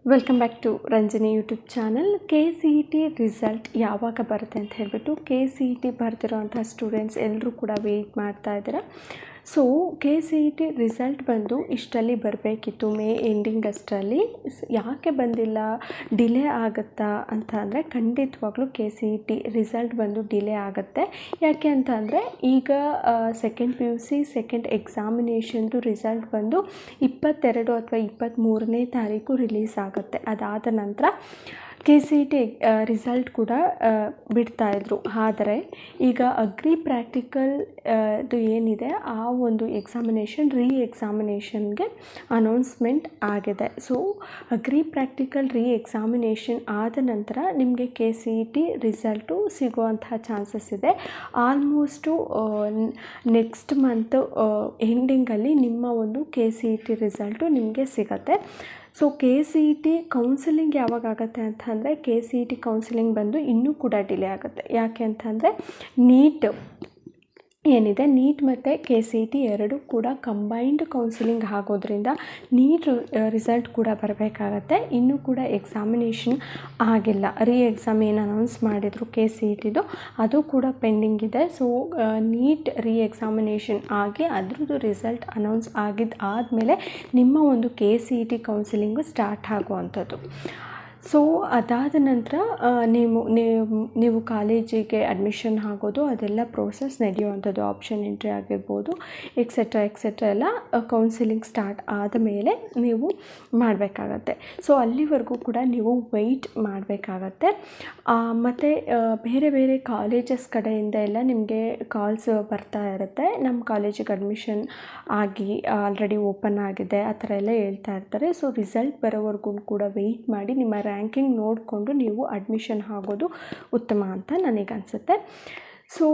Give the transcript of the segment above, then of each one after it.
Welcome back to Ranjani YouTube channel. KCET result ಯಾವಾಗ ಬರುತ್ತೆ ಅಂತ ಹೇಳಿಬಿಟ್ಟು KCET ಬರ್ತಿರೋಂಥ ಸ್ಟೂಡೆಂಟ್ಸ್ ಎಲ್ಲರೂ ಕೂಡ ವೆಯ್ಟ್ ಮಾಡ್ತಾ ಇದ್ದಾರೆ. ಸೊ KCET ರಿಸಲ್ಟ್ ಬಂದು ಇಷ್ಟರಲ್ಲಿ ಬರಬೇಕಿತ್ತು, ಮೇ ಎಂಡಿಂಗ್ ಅಷ್ಟರಲ್ಲಿ. ಯಾಕೆ ಬಂದಿಲ್ಲ, ಡಿಲೇ ಆಗುತ್ತಾ ಅಂತ ಅಂದರೆ ಖಂಡಿತವಾಗ್ಲೂ KCET ರಿಸಲ್ಟ್ ಬಂದು ಡಿಲೇ ಆಗುತ್ತೆ. ಯಾಕೆ ಅಂತ ಅಂದರೆ ಈಗ ಸೆಕೆಂಡ್ PUC ಸೆಕೆಂಡ್ ಎಕ್ಸಾಮಿನೇಷನ್ದು ರಿಸಲ್ಟ್ ಬಂದು 22 ಅಥವಾ 23ನೇ ತಾರೀಕು ರಿಲೀಸ್ ಆಗುತ್ತೆ. ಅದಾದ ನಂತರ KCET ರಿಸಲ್ಟ್ ಕೂಡ ಬಿಡ್ತಾಯಿದ್ರು. ಆದರೆ ಈಗ ಅಗ್ರಿ ಪ್ರಾಕ್ಟಿಕಲ್ ಇದು ಏನಿದೆ ಆ ಒಂದು ಎಕ್ಸಾಮಿನೇಷನ್ಗೆ ಅನೌನ್ಸ್ಮೆಂಟ್ ಆಗಿದೆ. ಸೊ ಅಗ್ರಿ ಪ್ರಾಕ್ಟಿಕಲ್ ಎಕ್ಸಾಮಿನೇಷನ್ ಆದ ನಂತರ ನಿಮಗೆ KCET ರಿಸಲ್ಟು ಸಿಗುವಂತಹ ಚಾನ್ಸಸ್ ಇದೆ. ಆಲ್ಮೋಸ್ಟು ನೆಕ್ಸ್ಟ್ ಮಂತ್ ಎಂಡಿಂಗಲ್ಲಿ ನಿಮ್ಮ ಒಂದು KCET ರಿಸಲ್ಟು ನಿಮಗೆ ಸಿಗುತ್ತೆ. ಸೊ KCET ಕೌನ್ಸಿಲಿಂಗ್ ಯಾವಾಗ ಆಗುತ್ತೆ ಅಂತ ಅಂದರೆ KCET ಕೌನ್ಸಿಲಿಂಗ್ ಬಂದು ಇನ್ನೂ ಕೂಡ ಡಿಲೇ ಆಗುತ್ತೆ. ಯಾಕೆ ಅಂತಂದರೆ ನೀಟ್ ಏನಿದೆ, ನೀಟ್ ಮತ್ತು KCET ಎರಡೂ ಕೂಡ ಕಂಬೈನ್ಡ್ ಕೌನ್ಸಿಲಿಂಗ್ ಆಗೋದ್ರಿಂದ ನೀಟ್ ರಿಸಲ್ಟ್ ಕೂಡ ಬರಬೇಕಾಗತ್ತೆ. ಇನ್ನೂ ಕೂಡ ಎಕ್ಸಾಮಿನೇಷನ್ ಆಗಿಲ್ಲ. ಎಕ್ಸಾಮ್ ಏನು ಅನೌನ್ಸ್ ಮಾಡಿದರು KCETದು ಅದು ಕೂಡ ಪೆಂಡಿಂಗ್ ಇದೆ. ಸೊ ನೀಟ್ ಎಕ್ಸಾಮಿನೇಷನ್ ಆಗಿ ಅದರದ್ದು ರಿಸಲ್ಟ್ ಅನೌನ್ಸ್ ಆದಮೇಲೆ ನಿಮ್ಮ ಒಂದು KCET ಕೌನ್ಸಿಲಿಂಗು ಸ್ಟಾರ್ಟ್ ಆಗುವಂಥದ್ದು. ಸೊ ಅದಾದ ನಂತರ ನೀವು ಕಾಲೇಜಿಗೆ ಅಡ್ಮಿಷನ್ ಆಗೋದು ಅದೆಲ್ಲ ಪ್ರೋಸೆಸ್ ನಡೆಯುವಂಥದ್ದು, ಆಪ್ಷನ್ ಎಂಟ್ರಿ ಆಗಿರ್ಬೋದು, ಎಕ್ಸೆಟ್ರಾ ಎಲ್ಲ ಕೌನ್ಸಿಲಿಂಗ್ ಸ್ಟಾರ್ಟ್ ಆದ ಮೇಲೆ ನೀವು ಮಾಡಬೇಕಾಗತ್ತೆ. ಸೊ ಅಲ್ಲಿವರೆಗೂ ಕೂಡ ನೀವು ವೆಯ್ಟ್ ಮಾಡಬೇಕಾಗತ್ತೆ. ಮತ್ತು ಬೇರೆ ಬೇರೆ ಕಾಲೇಜಸ್ ಕಡೆಯಿಂದ ಎಲ್ಲ ನಿಮಗೆ ಕಾಲ್ಸ್ ಬರ್ತಾ ಇರುತ್ತೆ. ನಮ್ಮ ಕಾಲೇಜಿಗೆ ಅಡ್ಮಿಷನ್ ಆಗಿ ಆಲ್ರೆಡಿ ಓಪನ್ ಆಗಿದೆ ಆ ಥರ ಎಲ್ಲ ಹೇಳ್ತಾ ಇರ್ತಾರೆ. ಸೊ ರಿಸಲ್ಟ್ ಬರೋವರೆಗೂ ಕೂಡ ವೆಯ್ಟ್ ಮಾಡಿ ನಿಮ್ಮ ರ್ಯಾಂಕಿಂಗ್ ನೋಡಿಕೊಂಡು ನೀವು ಅಡ್ಮಿಷನ್ ಆಗೋದು ಉತ್ತಮ ಅಂತ ನನಗನ್ಸುತ್ತೆ. ಸೊ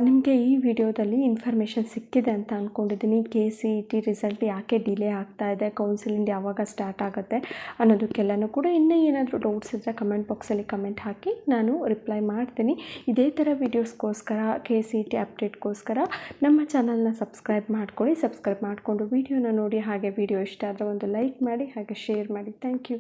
ನಿಮಗೆ ಈ ವಿಡಿಯೋದಲ್ಲಿ ಇನ್ಫಾರ್ಮೇಷನ್ ಸಿಕ್ಕಿದೆ ಅಂತ ಅಂದ್ಕೊಂಡಿದ್ದೀನಿ. KCET ರಿಸಲ್ಟ್ ಯಾಕೆ ಡಿಲೇ ಆಗ್ತಾ ಇದೆ, ಕೌನ್ಸಿಲಿಂಗ್ ಯಾವಾಗ ಸ್ಟಾರ್ಟ್ ಆಗುತ್ತೆ ಅನ್ನೋದಕ್ಕೆಲ್ಲನೂ ಕೂಡ. ಇನ್ನೂ ಏನಾದರೂ ಡೌಟ್ಸ್ ಇದ್ದರೆ ಕಮೆಂಟ್ ಬಾಕ್ಸಲ್ಲಿ ಕಮೆಂಟ್ ಹಾಕಿ, ನಾನು ರಿಪ್ಲೈ ಮಾಡ್ತೀನಿ. ಇದೇ ಥರ ವೀಡಿಯೋಸ್ಗೋಸ್ಕರ KCET ಅಪ್ಡೇಟ್ಗೋಸ್ಕರ ನಮ್ಮ ಚಾನಲ್ನ ಸಬ್ಸ್ಕ್ರೈಬ್ ಮಾಡ್ಕೊಳ್ಳಿ. ಸಬ್ಸ್ಕ್ರೈಬ್ ಮಾಡಿಕೊಂಡು ವಿಡಿಯೋನ ನೋಡಿ. ಹಾಗೆ ವಿಡಿಯೋ ಇಷ್ಟ ಆದರೆ ಒಂದು ಲೈಕ್ ಮಾಡಿ, ಹಾಗೆ ಶೇರ್ ಮಾಡಿ. Thank you.